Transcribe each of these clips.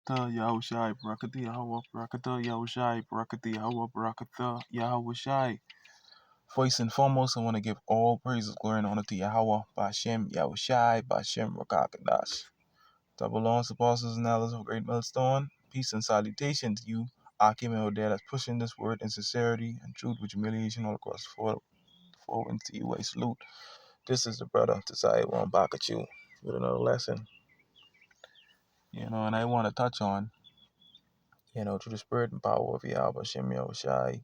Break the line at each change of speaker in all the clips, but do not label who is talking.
Barakatha Yahushai, Barakati Yahweh, Barakatha Yahushai, Barakati Yahweh, Barakatha Yahushai. First and foremost, I want to give all praises, glory, and honor to Yahweh, Bashem Yahushai, Bashem Rakakadash. Double lawns, apostles, and elders of Great Millstone. Peace and salutation to you, Akim and Odette, that's pushing this word in sincerity and truth with humiliation all across the forward to you. I salute. This is the brother Desire one back at you with another lesson. And I want to touch on, through the spirit and power of Yahweh Shem Yahushai,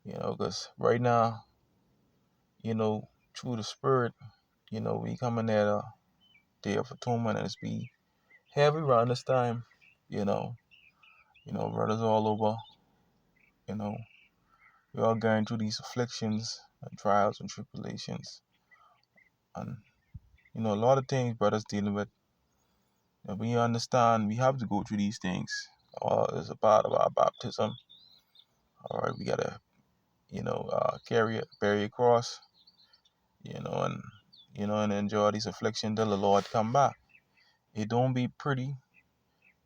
because right now, through the spirit, we coming at a day of atonement and it's be heavy around this time, brothers all over, we all going through these afflictions and trials and tribulations. And, a lot of things brothers dealing with, and we understand we have to go through these things. It's a part of our baptism. All right, we gotta, bear your cross, and enjoy these afflictions till the Lord come back. It don't be pretty,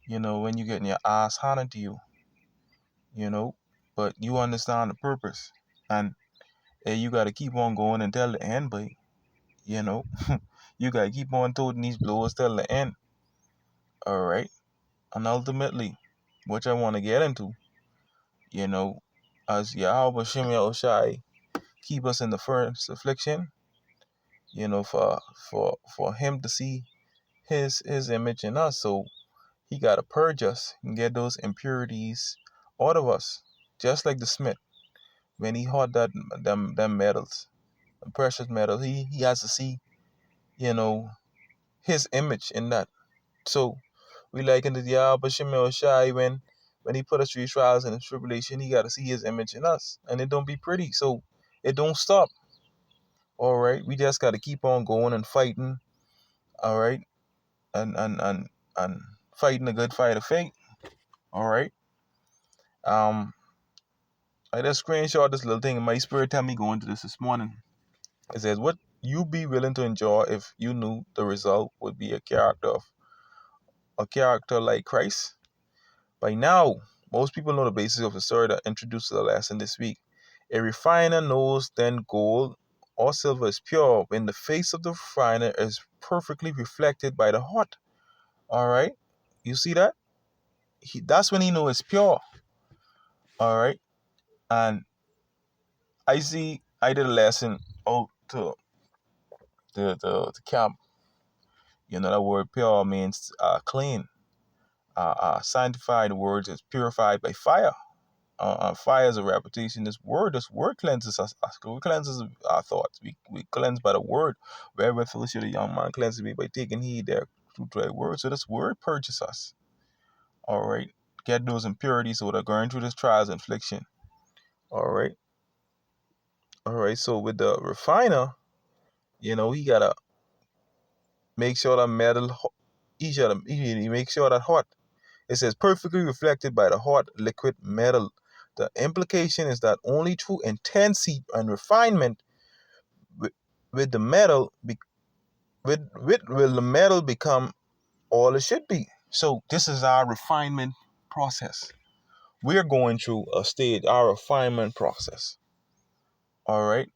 when you getting your ass handed to you, but you understand the purpose, and you gotta keep on going until the end, but you gotta keep on toting these blows till the end. All right, and ultimately, which I want to get into, as Yahweh Shem Yahushai keep us in the first affliction, for him to see his image in us. So he gotta purge us and get those impurities out of us. Just like the smith, when he hot them metals, the precious metals, he has to see, his image in that. So we like in the Yahweh Shemel Shai when he put us through trials and tribulation, he gotta see his image in us. And it don't be pretty. So it don't stop. All right. We just gotta keep on going and fighting. All right. And fighting a good fight of faith. All right. I just screenshot this little thing, and my spirit tell me go into this morning. It says, "What you be willing to enjoy if you knew the result would be a character like Christ?" By now, most people know the basis of the story that introduces the lesson this week. A refiner knows then gold or silver is pure when the face of the refiner is perfectly reflected by the hot. All right, you see that? That's when he knows it's pure. All right, and I did a lesson out to the camp. That word pure means clean. Sanctified words is purified by fire. Fire is a repetition. This word cleanses us. It cleanses our thoughts. We cleanse by the word. Wherever Felicia the young man cleanses me by taking heed there through the word. So this word purges us. All right. Get those impurities so they're going through this trials and affliction. All right. All right. So with the refiner, he gotta make sure that metal, he make sure that hot. It says perfectly reflected by the hot liquid metal. The implication is that only through intense heat and refinement with the metal will the metal become all it should be. So this is our refinement process. We're going through a stage, our refinement process. All right,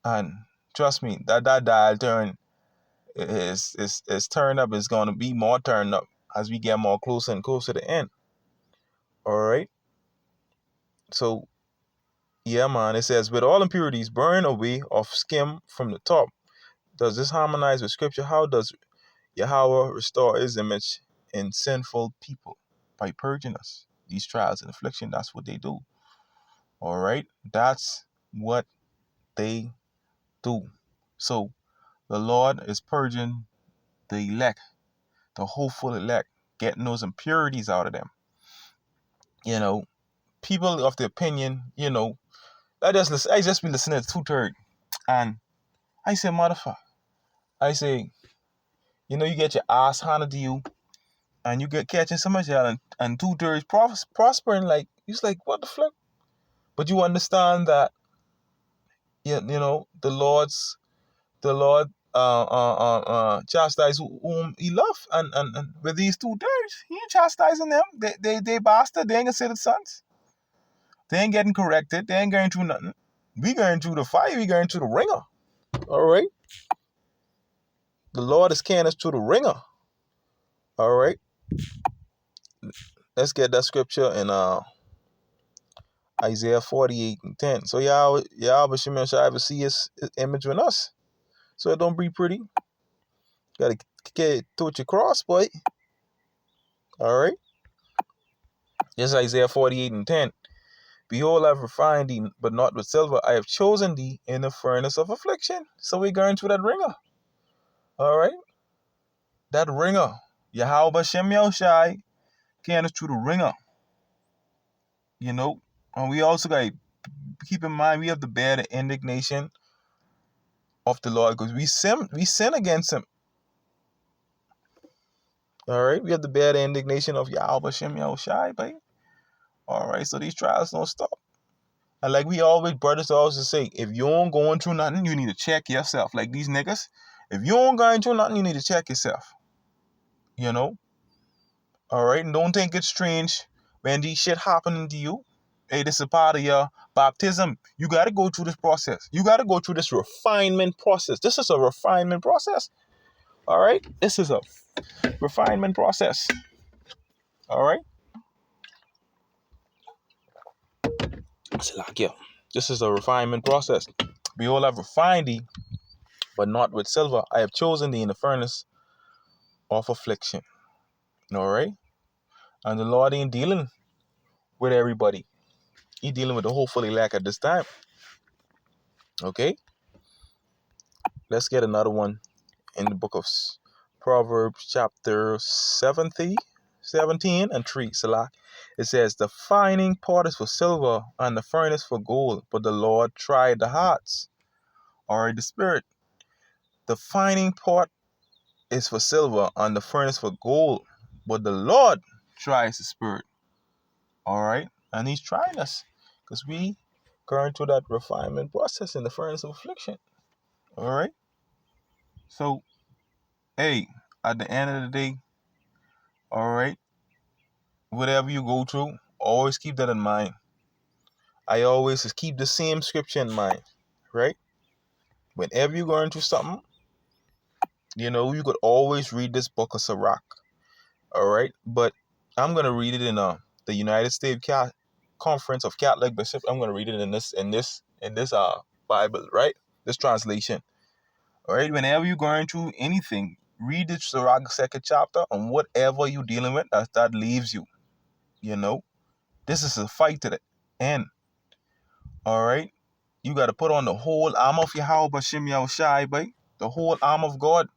and trust me, that dial turn is turned up. It's going to be more turned up as we get more closer and closer to the end. All right, so yeah, man, it says, with all impurities burn away of skim from the top. Does this harmonize with scripture? How does Yahweh restore his image in sinful people? By purging us. These trials and affliction, that's what they do. All right? That's what they do. So the Lord is purging the elect, the hopeful elect, getting those impurities out of them. People of the opinion, I just be listening to 2/3, and I say, motherfucker. I say, you get your ass handed to you, and you get catching so much out, and 2/3 prospering. Like, it's like, what the fuck? But you understand that, the Lord chastise whom he loved. And with these two thirds, he ain't chastising them. They bastard. They ain't considered sons. They ain't getting corrected. They ain't going through nothing. We going through the fire. We going through the ringer. All right. The Lord is carrying us through the ringer. All right. Let's get that scripture in Isaiah 48:10. So y'all Shimon Shai see his image in us. So it don't be pretty. Gotta get to your cross, boy. All right. This is Isaiah 48:10. Behold, I have refined thee, but not with silver. I have chosen thee in the furnace of affliction. So we're going through that ringer. All right. That ringer. Yahweh Shem Shai carrying us through the ringer. You know. And we also got to keep in mind we have to bear the indignation of the Lord because we sin against him. All right, we have to bear the indignation of Yahweh Shem Shai, baby. All right, so these trials don't stop. And like we always, brothers always say, if you ain't going through nothing, you need to check yourself. Like these niggas, if you ain't going through nothing, you need to check yourself. You know? All right, and don't think it's strange when these shit happening to you. Hey, this is part of your baptism. You got to go through this process. You got to go through this refinement process. This is a refinement process. All right? This is a refinement process. All right? Salakia. This is a refinement process. Behold, I have refined thee, but not with silver. I have chosen thee in the furnace of affliction. All right? And the Lord ain't dealing with everybody. He dealing with the hopeful elect at this time. Okay? Let's get another one in the book of Proverbs chapter 17 and 3. Salah. It says, the fining pot is for silver and the furnace for gold, but the Lord tried the hearts. All right, the spirit. The fining pot is for silver and the furnace for gold, but the Lord tries the spirit. All right, and he's trying us because we going through that refinement process in the furnace of affliction. All right, so hey, at the end of the day, all right, whatever you go through, always keep that in mind. I always just keep the same scripture in mind, right? Whenever you're going through something, you know, you could always read this book of Sirach. All right, but I'm gonna read it in the United States Conference of Catholic Bishops. I'm gonna read it in this Bible, right? This translation. All right, whenever you're going through anything, read the Sirach second chapter on whatever you're dealing with that leaves you. You know, this is a fight to the end. All right, you got to put on the whole armor of Yahweh Bashim Yahushai, boy. The whole armor of God.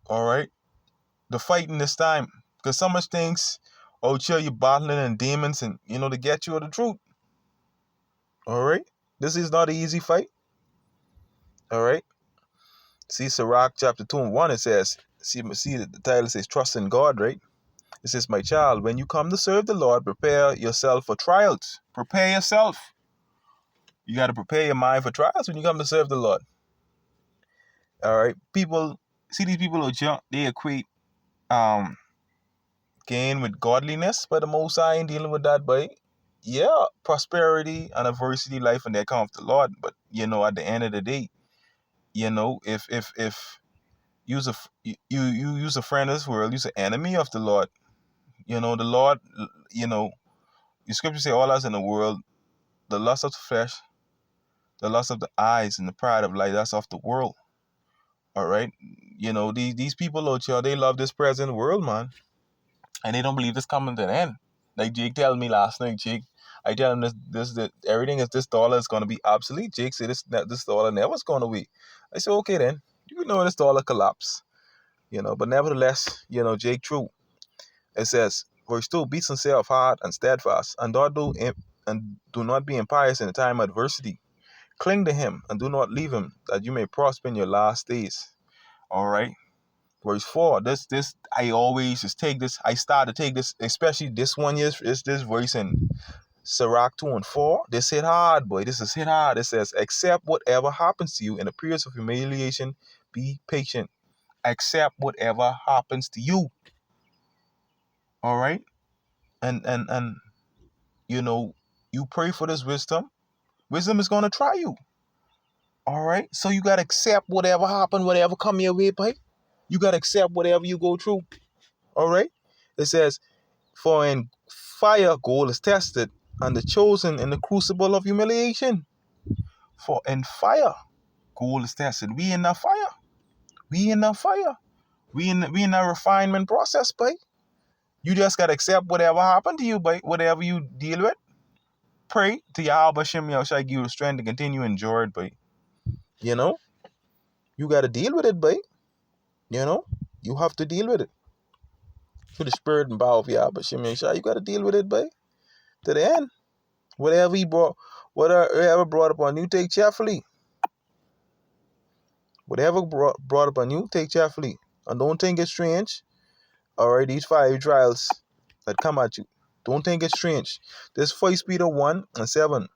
All right, the fighting this time. Because so much things, oh, chill, you battling and demons and, you know, to get you of the truth. All right? This is not an easy fight. All right? See, Sirach chapter 2 and 1, it says, see the title says, trust in God, right? It says, my child, when you come to serve the Lord, prepare yourself for trials. Prepare yourself. You got to prepare your mind for trials when you come to serve the Lord. All right? People, see these people who jump, they equate gain with godliness, but the Most High ain't dealing with that, but yeah, prosperity and adversity, life, and that come of the Lord. But you know, at the end of the day, you know, if you use a friend of this world, use an enemy of the Lord. You know, the Lord, you know, the scripture say all us in the world, the lust of the flesh, the lust of the eyes, and the pride of life, that's of the world. All right, you know, these people out here, they love this present world, man. And they don't believe this coming to an end. Like Jake told me last night, Jake. I tell him this everything is this dollar is gonna be obsolete. Jake said this dollar never's gonna be. I said, okay then. You know this dollar collapse. You know, but nevertheless, you know, Jake true. It says, verse 2, be sincere of heart and steadfast, and do not be impious in the time of adversity. Cling to him and do not leave him, that you may prosper in your last days. All right. Verse 4, this I always just take this. I start to take this, especially this 1 year, is this verse in Sirach 2 and 4. This hit hard, boy. This is hit hard. It says, accept whatever happens to you in the periods of humiliation. Be patient. Accept whatever happens to you. All right? And you know, you pray for this wisdom. Wisdom is going to try you. All right? So you got to accept whatever happen, whatever come your way, boy. You got to accept whatever you go through. All right? It says, for in fire gold is tested, and the chosen in the crucible of humiliation. For in fire gold is tested. We in the fire. We in the fire. We in a refinement process, boy. You just gotta accept whatever happened to you, boy. Whatever you deal with. Pray to Yahweh Shem shall give you the strength to continue to endure it, boy. You know? You gotta deal with it, boy. You know? You have to deal with it. To the spirit and power of Yahweh Shem you gotta deal with it, boy. To the end. Whatever brought upon you, take cheerfully. Whatever brought upon you, take cheerfully. And don't think it's strange. Alright, these 5 trials that come at you. Don't think it's strange. This 1 Peter 1 and 7.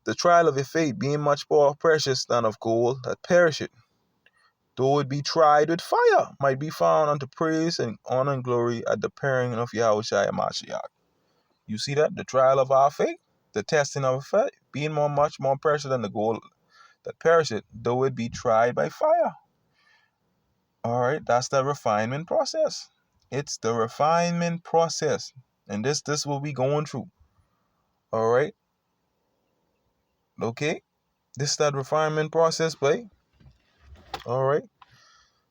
The trial of your faith being much more precious than of gold that perisheth, though it be tried with fire, might be found unto praise and honor and glory at the appearing of Yahushua Mashiach. You see that? The trial of our faith, the testing of our faith, being much more precious than the gold that perisheth, though it be tried by fire. Alright, that's the refinement process. It's the refinement process. And this what we going through. Alright? Okay? This is that refinement process, boy. Alright?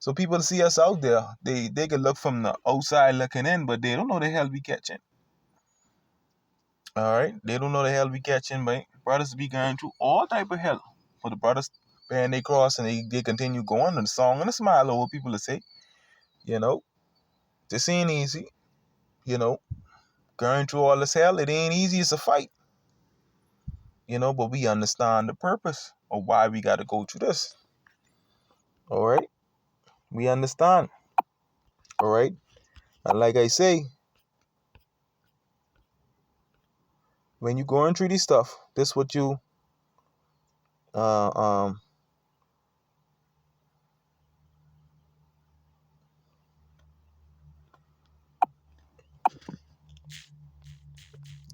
So people see us out there. They can look from the outside looking in, but they don't know the hell we catching. Alright? They don't know the hell we catching, boy. Brothers be going through all type of hell. For the brothers bearing they cross and they continue going and the song and a smile over people to say, you know, this ain't easy. You know, going through all this hell, it ain't easy. It's a fight. You know, but we understand the purpose of why we got to go through this. All right? We understand. All right? And like I say, when you're going through this stuff, this what you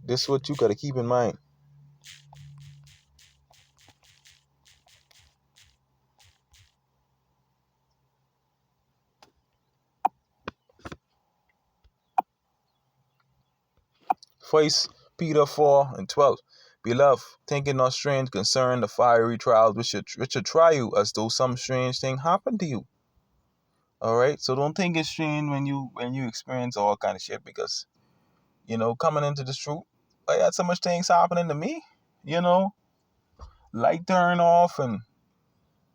this what you got to keep in mind. First Peter 4 and 12. Beloved, think it not strange concern the fiery trials which should try you as though some strange thing happened to you. All right, so don't think it's strange when you experience all kind of shit, because you know, coming into this truth, I had so much things happening to me. You know, light turn off, and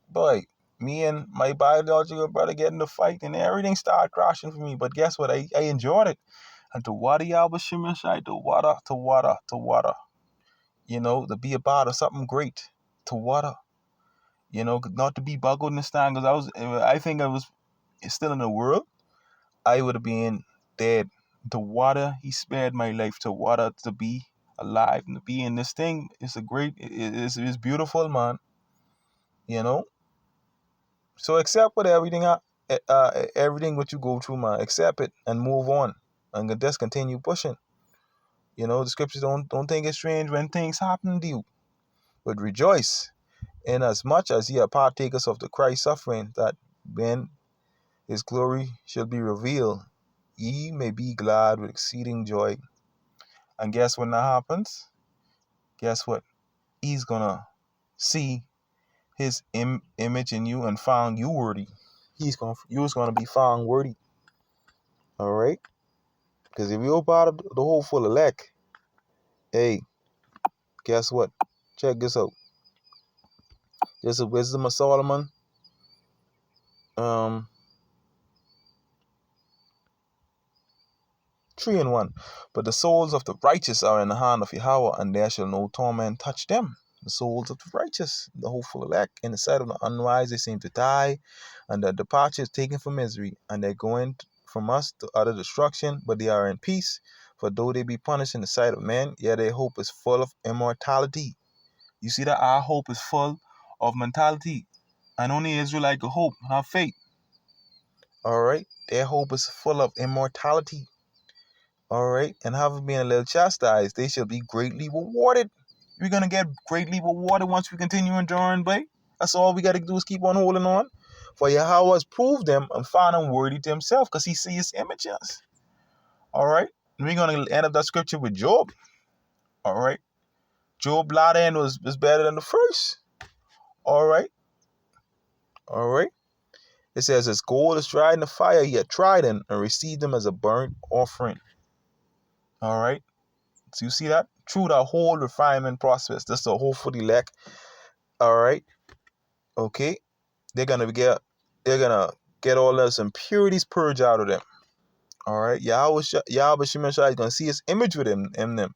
boy, me and my biological brother get in the fight, and everything started crashing for me. But guess what? I enjoyed it. And to water Yahweh Shemeshai, to water. You know, to be a part of something great, to water. You know, not to be buggled in the stand, because I think I was still in the world, I would have been dead. The water, he spared my life. To water, to be alive and to be in this thing, it's beautiful, man. You know, so accept what everything what you go through, man. Accept it and move on, and just continue pushing. You know, the scriptures don't think it's strange when things happen to you, but rejoice in as much as ye are partakers of the Christ suffering, that when his glory shall be revealed, ye may be glad with exceeding joy. And guess when that happens? Guess what? He's gonna see his image in you and found you worthy. You was gonna be found worthy. All right? Because if you're part of the hopeful elect, hey, guess what? Check this out. There's a wisdom of Solomon. 3:1. But the souls of the righteous are in the hand of Yahweh, and there shall no torment touch them. The souls of the righteous, the hopeful elect, in the sight of the unwise, they seem to die, and their departure is taken for misery, and they're going from us to utter destruction, but they are in peace. For though they be punished in the sight of men, yet their hope is full of immortality. You see that our hope is full of mentality. And only Israelite can hope, not faith. Alright? Their hope is full of immortality. Alright? And having been a little chastised, they shall be greatly rewarded. We're going to get greatly rewarded once we continue enduring, boy. That's all we got to do is keep on holding on. For Yahweh has proved them and found them worthy to himself because he sees his image in us. Alright? We're going to end up that scripture with Job. Alright? Job latter end was better than the first. Alright? Alright? It says, as gold is tried in the fire, he had tried them and received them as a burnt offering. Alright? So you see that? Through the whole refinement process. That's the whole for the elect. Alright? Okay? They're gonna get all those impurities purged out of them. Alright? Yahweh Shemeshai is gonna see his image with him in them.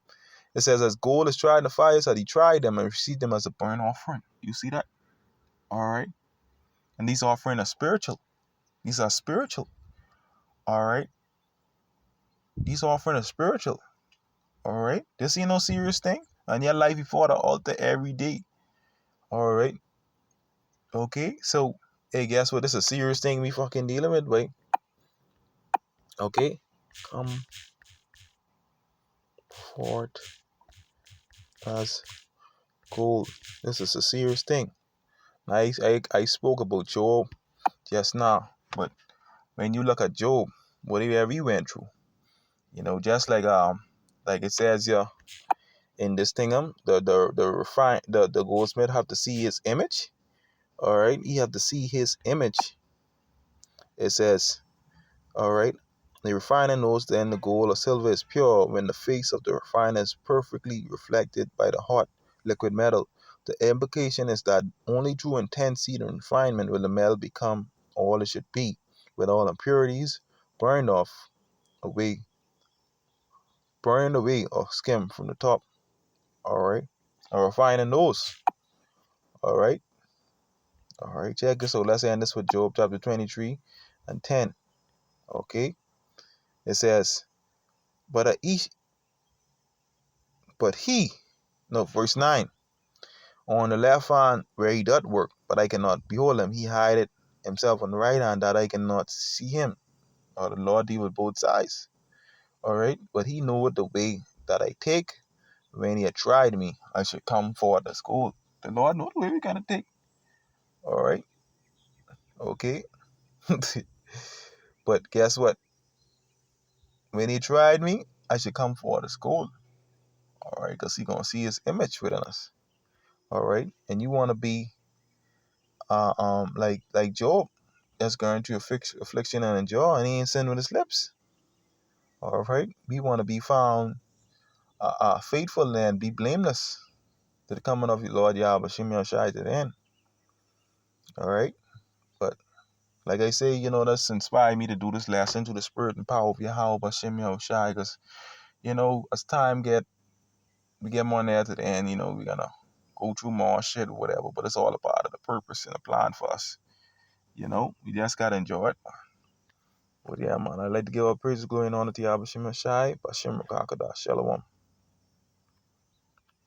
It says, as gold is tried in the fire, so he tried them and received them as a burnt offering. You see that? Alright? And these offerings are spiritual. These are spiritual. Alright? These offerings are spiritual. Alright? This ain't no serious thing. And your life before the altar every day. Alright? Okay? So, hey, guess what? This is a serious thing we fucking dealing with, boy. Okay? Come forth as gold. This is a serious thing. I spoke about Job just now. But when you look at Job, whatever he went through, just like it says here in this thing, the goldsmith have to see his image. All right, he have to see his image. It says, all right, the refiner knows then the gold or silver is pure when the face of the refiner is perfectly reflected by the hot liquid metal. The implication is that only through intense heat and refinement will the metal become all it should be, with all impurities burned away or skimmed from the top. All right, a refiner knows. All right. All right, check this out. Let's end this with Job chapter 23 and 10. Okay. It says, but verse 9. On the left hand where he doth work, but I cannot behold him. He hideth himself on the right hand that I cannot see him. Or the Lord deal with both sides. All right. But he knoweth the way that I take. When he had tried me, I should come forward as gold. The Lord knows the way we're going to take. All right. Okay. But guess what? When he tried me, I should come forward as gold. All right, because he's gonna see his image within us. All right, and you want to be like Job, that's going through affliction and endure, and he ain't sin with his lips. All right, we want to be found faithful and be blameless to the coming of your Lord Yahweh Shem Shai to the end. All right, but like I say, that's inspired me to do this lesson to the spirit and power of Yahweh Shem Shai, because as time we get more near to the end, we're gonna go through more shit or whatever, but it's all a part of the purpose and the plan for us. We just gotta enjoy it. But yeah, man, I'd like to give our praise going on to Yahweh Shai, Bashem Rakakada, Shalom.